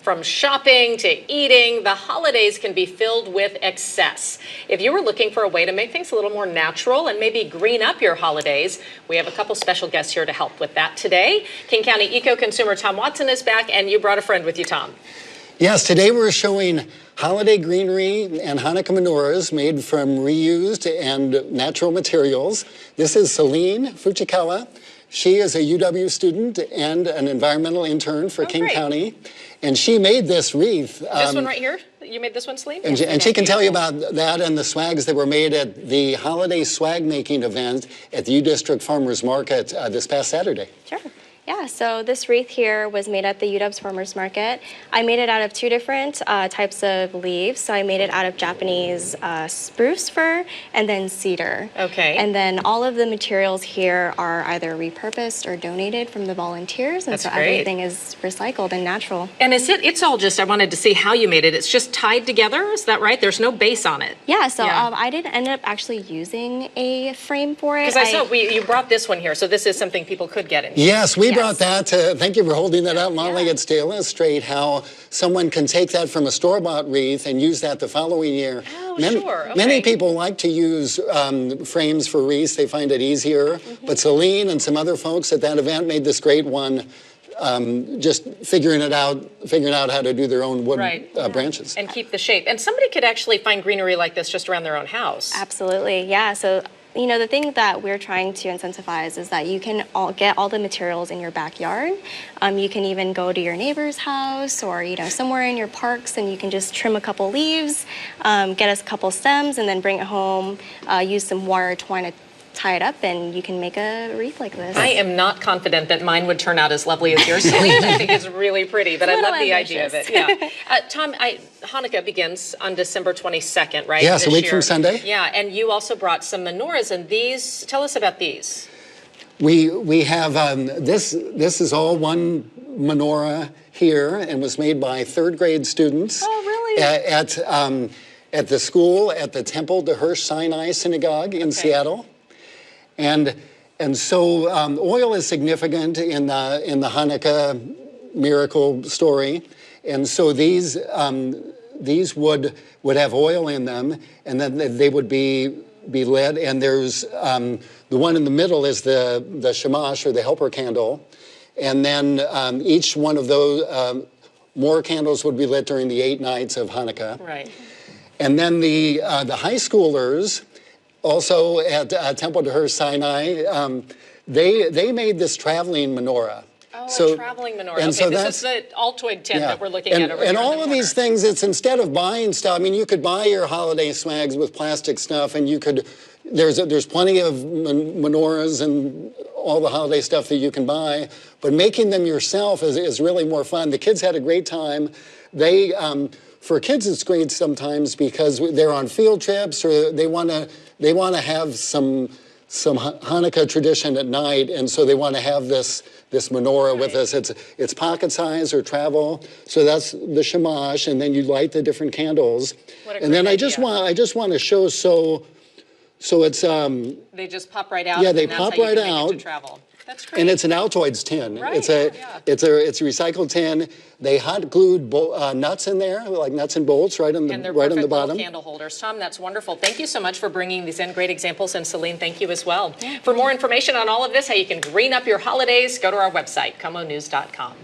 From shopping to eating, the holidays can be filled with excess. If you were looking for a way to make things a little more natural and maybe green up your holidays, we have a couple special guests here to help with that today. King County Eco-Consumer Tom Watson is back, and you brought a friend with you, Tom. Yes, today we're showing holiday greenery and Hanukkah menorahs made from reused and natural materials. This is Celine Fujikawa. She is a UW student and an environmental intern for King County. And she made this wreath. This one right here? You made this one, Celine? And she can tell you about that and the swags that were made at the holiday swag making event at the U District Farmers Market this past Saturday. Sure. Yeah, so this wreath here was made at the UW's Farmers Market. I made it out of two different types of leaves. So I made it out of Japanese spruce fir and then cedar. Okay. And then all of the materials here are either repurposed or donated from the volunteers. And That's so great. everything is recycled and natural. And it's all just, I wanted to see how you made it. It's just tied together, is that right? There's no base on it. Yeah, so I didn't end up actually using a frame for it. Because I saw you brought this one here, so this is something people could get in. Yes, we brought that. Thank you for holding that up, Molly. It's to illustrate how someone can take that from a store-bought wreath and use that the following year. Oh, sure. Okay. Many people like to use frames for wreaths. They find it easier. But Celine and some other folks at that event made this great one, just figuring out how to do their own wood branches. And keep the shape. And somebody could actually find greenery like this just around their own house. Absolutely, yeah. So, you know, the thing that we're trying to incentivize is that you can get all the materials in your backyard. You can even go to your neighbor's house or, you know, somewhere in your parks, and you can just trim a couple leaves, get us a couple stems, and then bring it home, use some wire twine to tie it up, and you can make a wreath like this. I am not confident that mine would turn out as lovely as yours, Celine. I think it's really pretty, but I love the idea of it. Yeah. Tom, Hanukkah begins on December 22nd, right? Yes, a week from Sunday. Yeah, and you also brought some menorahs, and these, tell us about these. We have, this is all one menorah here and was made by third grade students. Oh, really? At the school, at the Temple De Hirsch Sinai synagogue in Seattle. And so oil is significant in the Hanukkah miracle story, and so these would have oil in them, and then they would be lit. And there's the one in the middle is the shamash, or the helper candle, and then each one of those more candles would be lit during the 8 nights of Hanukkah. Right. And then the high schoolers, also at Temple De Hirsch Sinai, they made this traveling menorah. Oh, a traveling menorah. And okay, so this is the Altoid tin that we're looking at over here. And all of these things, it's instead of buying stuff, I mean, you could buy your holiday swags with plastic stuff, and you could, there's plenty of menorahs and all the holiday stuff that you can buy, but making them yourself is really more fun. The kids had a great time. They, for kids, it's great sometimes because they're on field trips, or they want to have some Hanukkah tradition at night, and so they want to have this menorah with us. It's pocket size or travel, so that's the shamash, and then you light the different candles. And then I just want to show so it's they just pop right out. Yeah, they and that's pop how you right can make it out. to travel. That's great. And it's an Altoids tin. Right. It's a recycled tin. They hot glued nuts in there, like nuts and bolts, right on the and they're right on the perfect little bottom. candle holders. Tom, that's wonderful. Thank you so much for bringing these in. Great examples. And Celine, thank you as well. For more information on all of this, how you can green up your holidays, go to our website, KOMOnews.com.